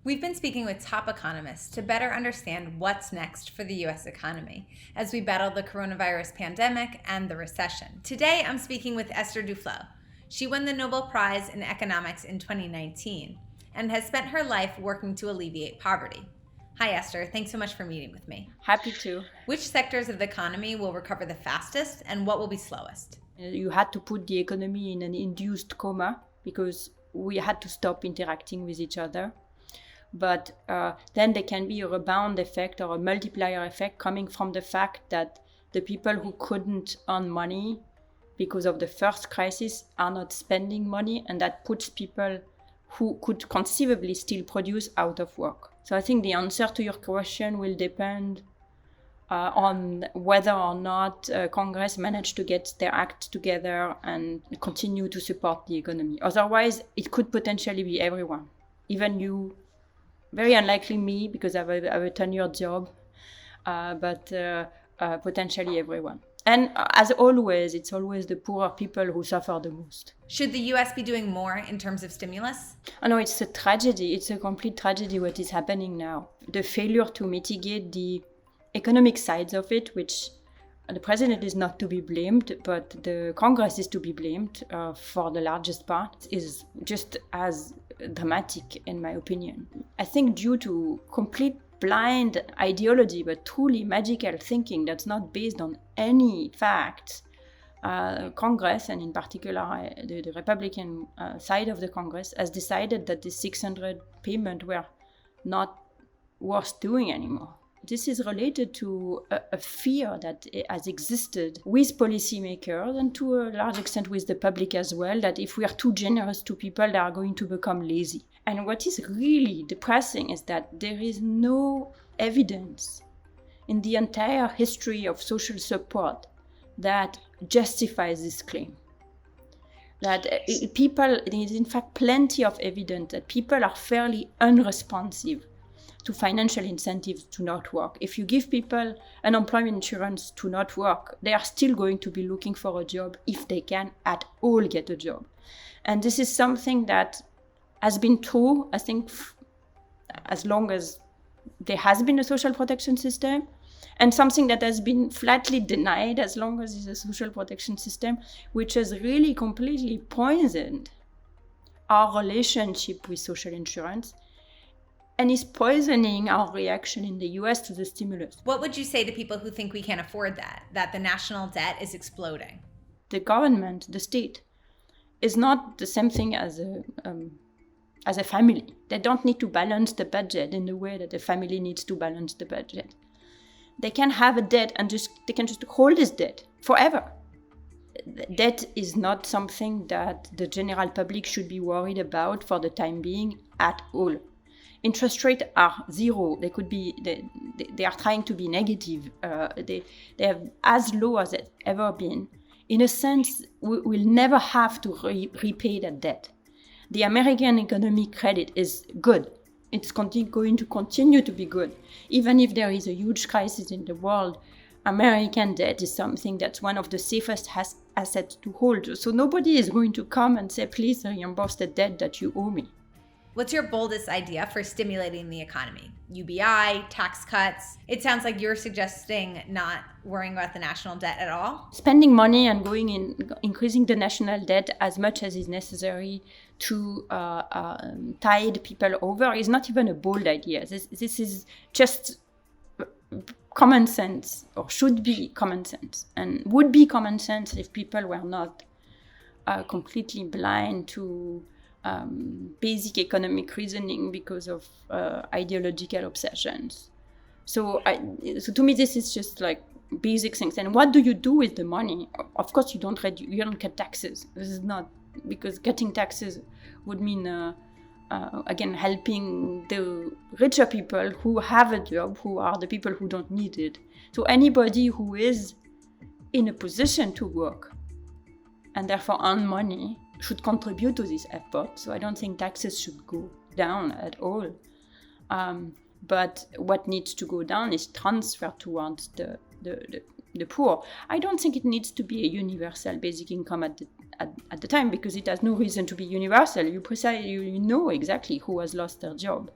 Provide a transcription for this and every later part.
We've been speaking with top economists to better understand what's next for the U.S. economy as we battle the coronavirus pandemic and the recession. Today, I'm speaking with Esther Duflo. She won the Nobel Prize in Economics in 2019 and has spent her life working to alleviate poverty. Hi, Esther. Thanks so much for meeting with me. Happy to. Which sectors of the economy will recover the fastest and what will be slowest? You had to put the economy in an induced coma because we had to stop interacting with each other. But then there can be a rebound effect or a multiplier effect coming from the fact that the people who couldn't earn money because of the first crisis are not spending money, and that puts people who could conceivably still produce out of work. So I think the answer to your question will depend on whether or not Congress managed to get their act together and continue to support the economy. Otherwise, it could potentially be everyone, even you. Very unlikely me, because I have a tenured job, but potentially everyone. And as always, it's always the poorer people who suffer the most. Should the U.S. be doing more in terms of stimulus? Oh, no, it's a tragedy. It's a complete tragedy what is happening now. The failure to mitigate the economic sides of it, which the president is not to be blamed, but the Congress is to be blamed for the largest part, is just as dramatic, in my opinion. I think due to complete blind ideology, but truly magical thinking that's not based on any facts, Congress, and in particular the Republican side of the Congress, has decided that the 600 payment were not worth doing anymore. This is related to a fear that has existed with policymakers and to a large extent with the public as well, that if we are too generous to people, they are going to become lazy. And what is really depressing is that there is no evidence in the entire history of social support that justifies this claim. That there is in fact plenty of evidence that people are fairly unresponsive to financial incentives to not work. If you give people unemployment insurance to not work, they are still going to be looking for a job if they can at all get a job. And this is something that has been true, I think, as long as there has been a social protection system, and something that has been flatly denied as long as there's a social protection system, which has really completely poisoned our relationship with social insurance and is poisoning our reaction in the US to the stimulus. What would you say to people who think we can't afford that the national debt is exploding? The government, the state, is not the same thing as a family. They don't need to balance the budget in the way that a family needs to balance the budget. They can have a debt and they can just hold this debt forever. Debt is not something that the general public should be worried about for the time being at all. Interest rates are zero. They could be. They are trying to be negative. They have as low as it's ever been. In a sense, we will never have to repay that debt. The American economic credit is good. It's going to continue to be good, even if there is a huge crisis in the world. American debt is something that's one of the safest assets to hold. So nobody is going to come and say, "Please reimburse the debt that you owe me." What's your boldest idea for stimulating the economy? UBI, tax cuts? It sounds like you're suggesting not worrying about the national debt at all. Spending money and increasing the national debt as much as is necessary to tide people over is not even a bold idea. This is just common sense, or should be common sense, and would be common sense if people were not completely blind to basic economic reasoning because of ideological obsessions. So to me, this is just like basic things. And what do you do with the money? Of course, you don't cut taxes. This is not, because cutting taxes would mean again helping the richer people who have a job, who are the people who don't need it. So anybody who is in a position to work and therefore earn money should contribute to this effort. So I don't think taxes should go down at all. But what needs to go down is transfer towards the poor. I don't think it needs to be a universal basic income at at the time, because it has no reason to be universal. You know exactly who has lost their job.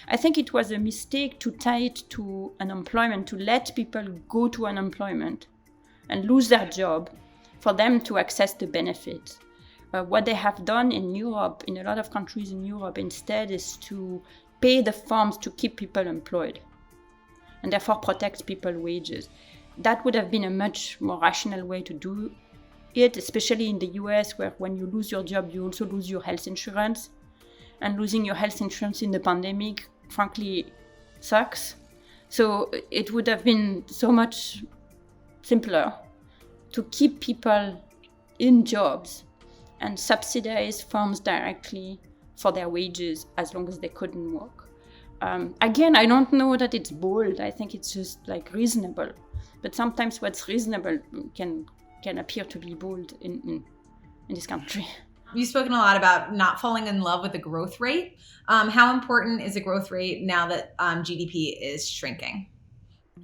I think it was a mistake to tie it to unemployment, to let people go to unemployment and lose their job for them to access the benefits. What they have done in Europe, in a lot of countries in Europe instead, is to pay the firms to keep people employed and therefore protect people's wages. That would have been a much more rational way to do it, especially in the US, where when you lose your job, you also lose your health insurance. And losing your health insurance in the pandemic, frankly, sucks. So it would have been so much simpler to keep people in jobs and subsidize firms directly for their wages as long as they couldn't work. Again, I don't know that it's bold. I think it's just like reasonable. But sometimes what's reasonable can appear to be bold in this country. You've spoken a lot about not falling in love with the growth rate. How important is the growth rate now that GDP is shrinking?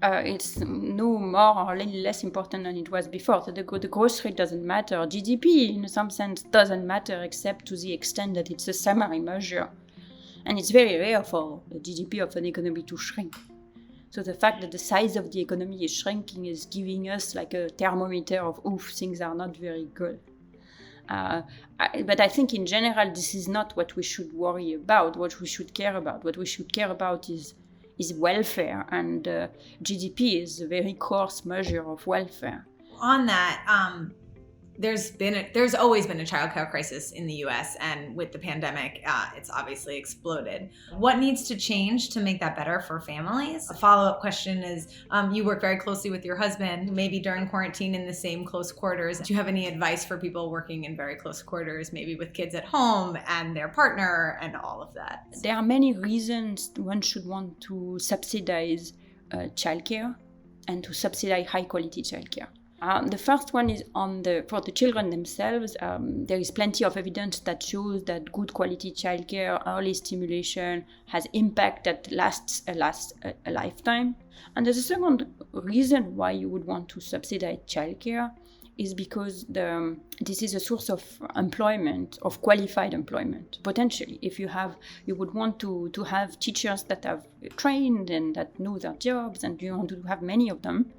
It's no more or less important than it was before. So the growth rate doesn't matter. GDP, in some sense, doesn't matter except to the extent that it's a summary measure. And it's very rare for the GDP of an economy to shrink. So the fact that the size of the economy is shrinking is giving us like a thermometer of, things are not very good. But I think in general, this is not what we should worry about, what we should care about. What we should care about is welfare, and GDP is a very coarse measure of welfare. On that, there's always been a childcare crisis in the US, and with the pandemic, it's obviously exploded. What needs to change to make that better for families? A follow-up question is, you work very closely with your husband, maybe during quarantine in the same close quarters. Do you have any advice for people working in very close quarters, maybe with kids at home and their partner and all of that? There are many reasons one should want to subsidize childcare and to subsidize high-quality childcare. The first one is for the children themselves. There is plenty of evidence that shows that good quality childcare, early stimulation, has impact that lasts a lifetime. And there's a second reason why you would want to subsidize childcare is because this is a source of employment, of qualified employment, potentially. If you would want to have teachers that have trained and that know their jobs, and you want to have many of them.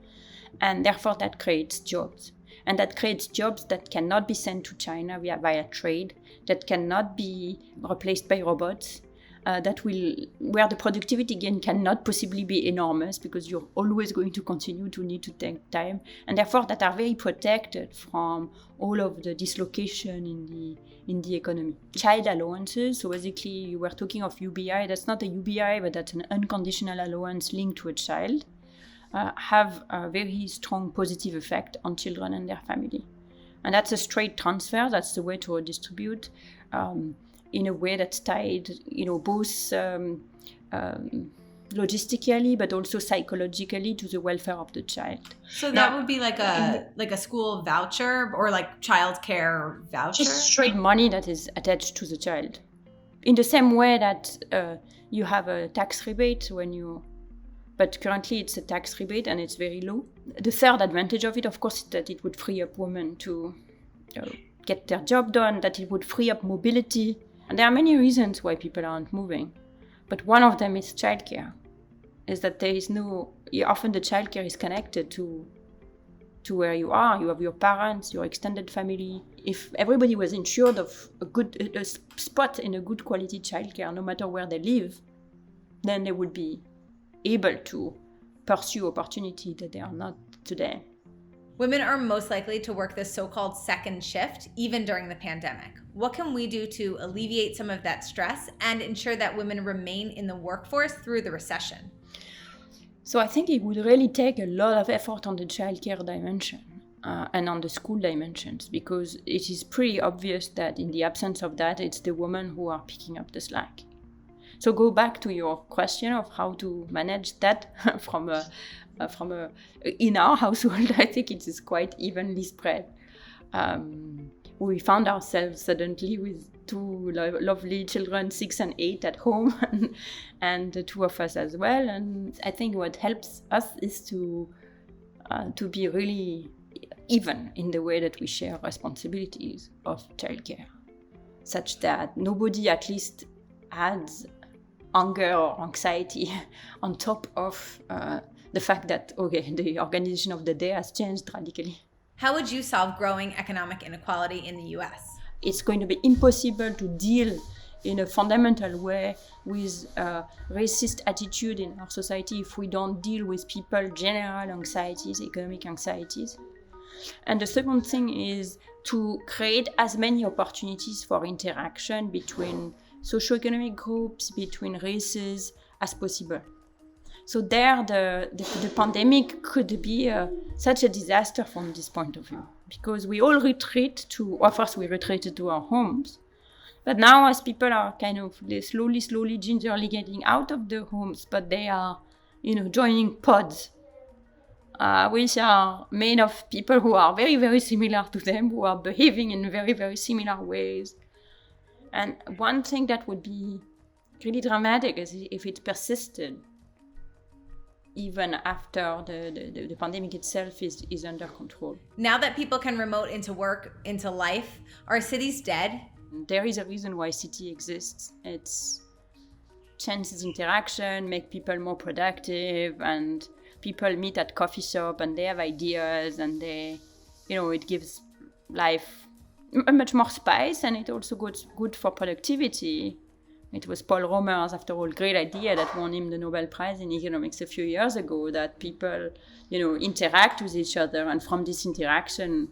And therefore that creates jobs. And that creates jobs that cannot be sent to China via trade, that cannot be replaced by robots, where the productivity gain cannot possibly be enormous because you're always going to continue to need to take time. And therefore that are very protected from all of the dislocation in the economy. Child allowances, so basically you were talking of UBI, that's not a UBI, but that's an unconditional allowance linked to a child. Have a very strong positive effect on children and their family. And that's a straight transfer, that's the way to redistribute in a way that's tied, both logistically but also psychologically to the welfare of the child. So that would be like a school voucher or like child care voucher? Just straight money that is attached to the child. In the same way that you have a tax rebate but currently it's a tax rebate and it's very low. The third advantage of it, of course, is that it would free up women to get their job done, that it would free up mobility. And there are many reasons why people aren't moving. But one of them is childcare, is that often the childcare is connected to where you are. You have your parents, your extended family. If everybody was insured of a spot in a good quality childcare, no matter where they live, then they would be able to pursue opportunity that they are not today. Women are most likely to work this so-called second shift, even during the pandemic. What can we do to alleviate some of that stress and ensure that women remain in the workforce through the recession? So I think it would really take a lot of effort on the childcare dimension and on the school dimensions, because it is pretty obvious that in the absence of that, it's the women who are picking up the slack. So go back to your question of how to manage that in our household. I think it is quite evenly spread. We found ourselves suddenly with two lovely children, 6 and 8 at home, and the two of us as well. And I think what helps us is to be really even in the way that we share responsibilities of childcare, such that nobody at least adds anger or anxiety on top of the fact that, okay, the organization of the day has changed radically. How would you solve growing economic inequality in the US? It's going to be impossible to deal in a fundamental way with racist attitude in our society if we don't deal with people's general anxieties, economic anxieties. And the second thing is to create as many opportunities for interaction between socioeconomic groups, between races as possible. So there, the pandemic could be such a disaster from this point of view, because we all retreated to our homes. But now, as people are kind of slowly, gingerly getting out of their homes, but they are, joining pods, which are made of people who are very, very similar to them, who are behaving in very, very similar ways. And one thing that would be really dramatic is if it persisted, even after the pandemic itself is under control. Now that people can remote into work, into life, are cities dead? There is a reason why city exists. It's changes interaction, make people more productive, and people meet at coffee shop and they have ideas, and it gives life much more spice, and it also good for productivity. It was Paul Romer's, after all, great idea that won him the Nobel Prize in economics a few years ago, that people, interact with each other, and from this interaction,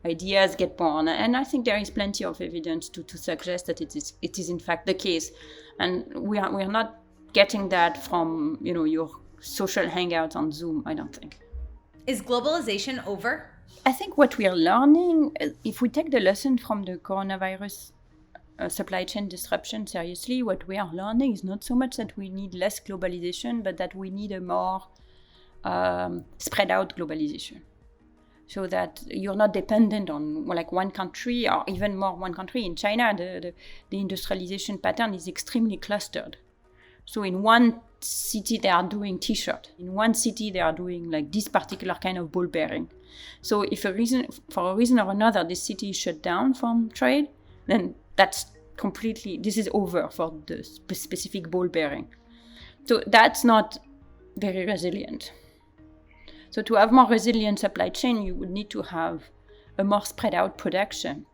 ideas get born. And I think there is plenty of evidence to suggest that it is in fact the case. And we are not getting that from, your social hangouts on Zoom, I don't think. Is globalization over? I think what we are learning, if we take the lesson from the coronavirus supply chain disruption seriously, what we are learning is not so much that we need less globalization, but that we need a more spread out globalization. So that you're not dependent on one country, or even more one country. In China, the industrialization pattern is extremely clustered. So in one city, they are doing t-shirt. In one city, they are doing this particular kind of ball bearing. So if for a reason or another, this city is shut down from trade, then this is over for the specific ball bearing. So that's not very resilient. So to have more resilient supply chain, you would need to have a more spread out production.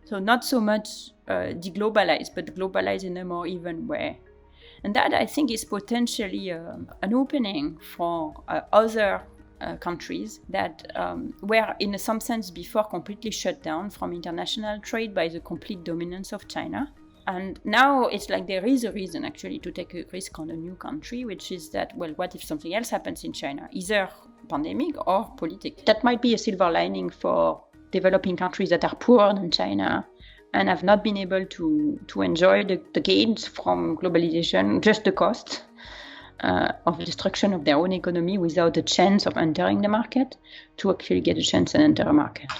So not so much deglobalized, but globalized in a more even way. And that, I think, is potentially an opening for other countries that were, in some sense, before completely shut down from international trade by the complete dominance of China. And now it's there is a reason, actually, to take a risk on a new country, which is that, what if something else happens in China, either pandemic or politics? That might be a silver lining for developing countries that are poorer than China and have not been able to enjoy the gains from globalization, just the cost of destruction of their own economy without a chance of entering the market, to actually get a chance and enter a market.